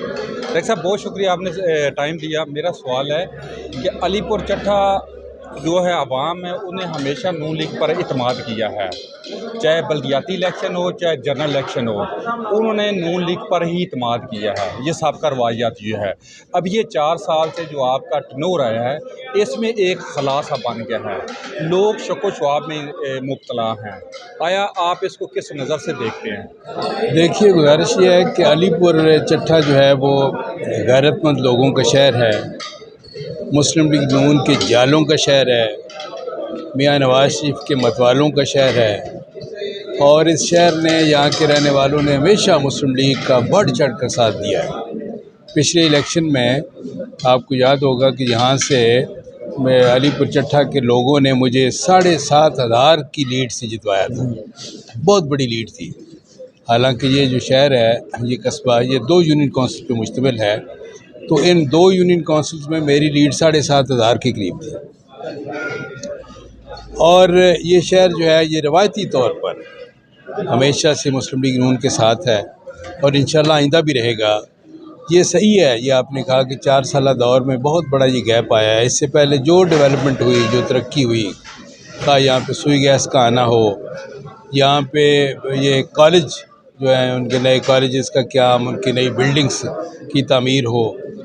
Doctor साहब बहुत शुक्रिया आपने टाइम दिया। मेरा सवाल है कि अलीपुर चट्ठा जो है अवाम है उन्हें हमेशा नून लीग पर इतमाद किया है, चाहे बल्दियाती इलेक्शन हो चाहे जनरल इलेक्शन हो, उन्होंने नून लीग पर ही इतमाद किया है। ये सबका रवायात ये है। अब ये 4 साल से जो आपका टनोर आया है इसमें एक खला सा बन गया है, लोग शको शवाब में मुब्तला हैं। आया आप इसको किस नज़र से देखते हैं? देखिए, गुजारिश ये है कि अलीपुर चट्ठा जो है वो गैरतमंद लोगों का शहर है, मुस्लिम लीग नून के जालों का शहर है, मियाँ नवाज शरीफ के मतवालों का शहर है। और इस शहर ने, यहाँ के रहने वालों ने हमेशा मुस्लिम लीग का बढ़ चढ़ कर साथ दिया है। पिछले इलेक्शन में आपको याद होगा कि यहाँ से अलीपुर चट्ठा के लोगों ने मुझे 7,500 की लीड से जितवाया था। बहुत बड़ी लीड थी। हालांकि ये जो शहर है, ये कस्बा, ये 2 यूनियन काउंसिल पे मुश्तमिल है, तो इन 2 यूनियन काउंसिल्स में मेरी लीड 7,500 के करीब थी। और ये शहर जो है ये रवायती तौर पर हमेशा से मुस्लिम लीग नून के साथ है और इंशाल्लाह आइंदा भी रहेगा। ये सही है, ये आपने कहा कि 4 साल दौर में बहुत बड़ा ये गैप आया है। इससे पहले जो डेवलपमेंट हुई, जो तरक्की हुई, का यहाँ पे सुई गैस का आना हो, यहाँ पे ये कॉलेज जो है उनके नए कॉलेजेस का क्या, उनकी नई बिल्डिंग्स की तामीर हो,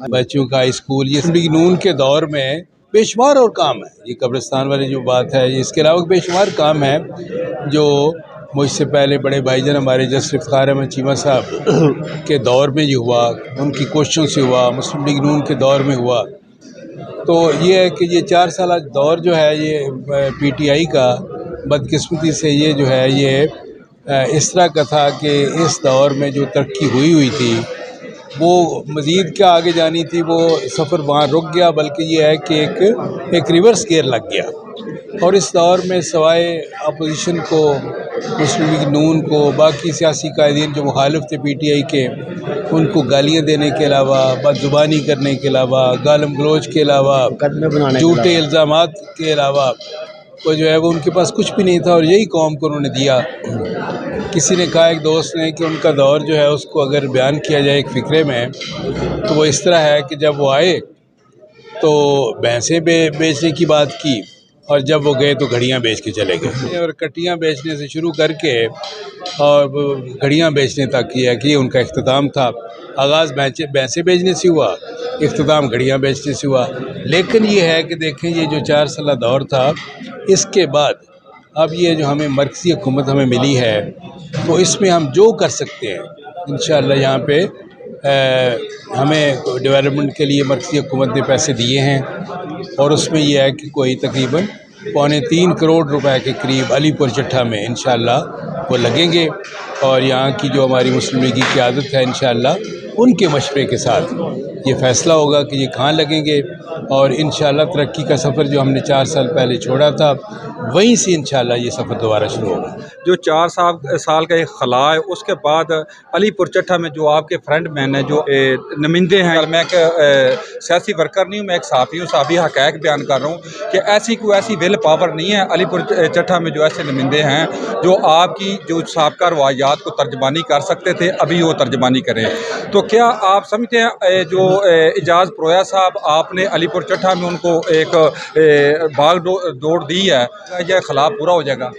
बच्चों का हाई स्कूल, ये मुस्लिम लीग नून के दौर में बेशुमार और काम है। ये कब्रिस्तान वाली जो बात है, इसके अलावा बेशुमार काम है जो मुझसे पहले बड़े भाईजान हमारे जस्टिस इफ्तिखार अहमद चीमा साहब के दौर में ये हुआ, उनकी कोशिशों से हुआ, मुस्लिम लीग नून के दौर में हुआ। तो ये है कि ये 4 साल दौर जो है ये पीटीआई का बदकिस्मती से ये जो है ये इस तरह का था कि इस दौर में जो तरक्की हुई थी वो मज़ीद क्या आगे जानी थी, वो सफ़र वहाँ रुक गया। बल्कि ये है कि एक रिवर्स गियर लग गया। और इस दौर में सवाए अपोजिशन को, मुस्लिम लीग नून को, बाकी सियासी कायदीन जो मुखालिफ थे पीटीआई के, उनको गालियाँ देने के अलावा, बदजुबानी करने के अलावा, गालम गलोच के अलावा, झूठे इल्ज़ामात के अलावा वो जो है वो उनके पास कुछ भी नहीं था। और यही कौम को उन्होंने दिया। किसी ने कहा, एक दोस्त ने, कि उनका दौर जो है उसको अगर बयान किया जाए एक फ़िक्रे में तो वो इस तरह है कि जब वो आए तो भैंसें बेचने की बात की और जब वो गए तो घड़ियाँ बेच के चले गए। और कटियाँ बेचने से शुरू करके और घड़ियाँ बेचने तक किया कि उनका इख्तिताम था। आगाज़ भैंसें बेचने से हुआ, इख्तिताम घड़ियाँ बेचने से हुआ। लेकिन ये है कि देखें, ये जो 4 साल दौर था, इसके बाद अब ये जो हमें मरकज़ी हुकूमत हमें मिली है, तो इसमें हम जो कर सकते हैं इंशाअल्लाह, यहाँ पे हमें डेवलपमेंट के लिए मरकज़ी हुकूमत ने पैसे दिए हैं और उसमें यह है कि कोई तकरीबन 3.25 करोड़ रुपए के करीब अलीपुर चट्ठा में इंशाअल्लाह वो लगेंगे। और यहाँ की जो हमारी मुस्लिम लीग की क़यादत है, इंशाअल्लाह उनके मशवरे के साथ ये फ़ैसला होगा कि ये कहाँ लगेंगे। और इंशाअल्लाह तरक्की का सफ़र जो हमने 4 साल पहले छोड़ा था, वहीं से इंशाअल्लाह ये सफ़र दोबारा शुरू होगा। जो 4 साल का एक खला है, उसके बाद अलीपुर चट्ठा में जो आपके फ्रेंड मैन है, जो नुमाइंदे हैं, मैं एक सियासी वर्कर नहीं हूँ, मैं एक साफ़ी हूँ, साफ़ी हक़ाइक़ बयान कर रहा हूँ कि ऐसी कोई ऐसी विल पावर नहीं है अलीपुर चट्ठा में जो ऐसे नुमाइंदे हैं जो आपकी जो साबका रवायात को तर्जमानी कर सकते थे, अभी वो तर्जमानी करें। तो क्या आप समझते हैं जो एजाज़ प्रोया साहब, आपने अलीपुर चट्ठा में उनको एक भाग दौड़ दी है, यह खला पूरा हो जाएगा?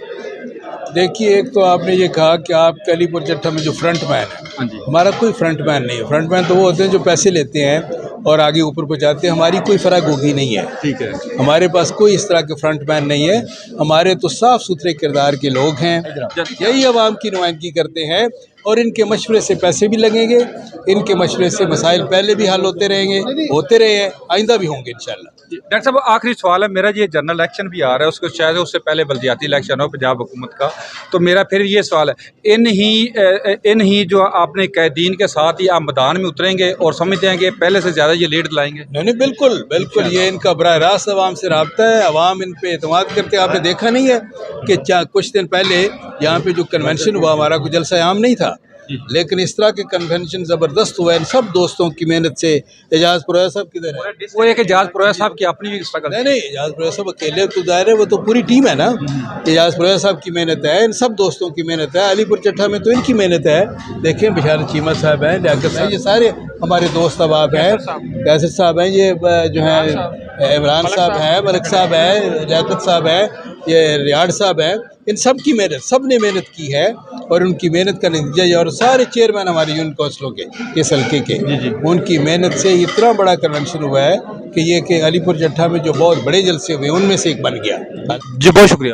देखिए, एक तो आपने ये कहा कि आपके अलीपुर चट्ठा में जो फ्रंट मैन है, हमारा कोई फ्रंट मैन नहीं है। फ्रंट मैन तो वो होते हैं जो पैसे लेते हैं और आगे ऊपर पहुँचाते हैं। हमारी कोई फ़र्क होगी नहीं है, ठीक है। हमारे पास कोई इस तरह के फ्रंट मैन नहीं है। हमारे तो साफ़ सुथरे किरदार के लोग हैं, यही आवाम की नुमाइंदगी करते हैं और इनके मशवरे से पैसे भी लगेंगे, इनके मशवरे से मसाइल पहले भी हल होते रहेंगे, होते रहे हैं, आइंदा भी होंगे इंशाअल्लाह। डॉक्टर साहब, आखिरी सवाल है मेरा, ये जनरल इलेक्शन भी आ रहा है, उसको शायद उससे पहले बल्दियाती इलेक्शन हो पंजाब हुकूमत का, तो मेरा फिर ये सवाल है, इन ही जो आपने कैदीन के साथ ही आप मैदान में उतरेंगे और समझते हैं कि पहले से ज़्यादा ये लीड लाएंगे? नहीं, बिल्कुल बिल्कुल, ये इनका बराह रास्त आवाम से रब्ता है, आवाम इन पे एतमाद करते हैं। आपने देखा नहीं है कि कुछ दिन पहले यहाँ पे जो कन्वेंशन हुआ, हमारा कोई जलसा आम नहीं था, लेकिन इस तरह के कन्वेंशन ज़बरदस्त हुआ है इन सब दोस्तों की मेहनत से। एजाज पुरोया साहब किधर है? वो एक एजाज पुरोया साहब की अपनी स्ट्रगल। नहीं, एजाज पुरोया साहब अकेले तो दायरे, वो तो पूरी टीम है ना। एजाज पुरोया साहब की मेहनत है, इन सब दोस्तों की मेहनत है। अलीपुर चट्ठा में तो इनकी मेहनत है। देखें बशारत चीमा साहब हैं, लियाकत साहब, ये सारे हमारे दोस्त अहबाब हैं। कैसर साहब हैं, ये जो है इमरान साहब हैं, मलिक साहब हैं, लियाकत साहब हैं, ये रियाड़ साहब हैं। इन सब की मेहनत, सब ने मेहनत की है और उनकी मेहनत का नतीजा ये। और सारे चेयरमैन हमारे यूनियन काउंसिलों के इस हल्के के, उनकी मेहनत से इतना बड़ा कन्वेंशन हुआ है कि ये कि अलीपुर चट्ठा में जो बहुत बड़े जलसे हुए उनमें से एक बन गया। जी बहुत शुक्रिया।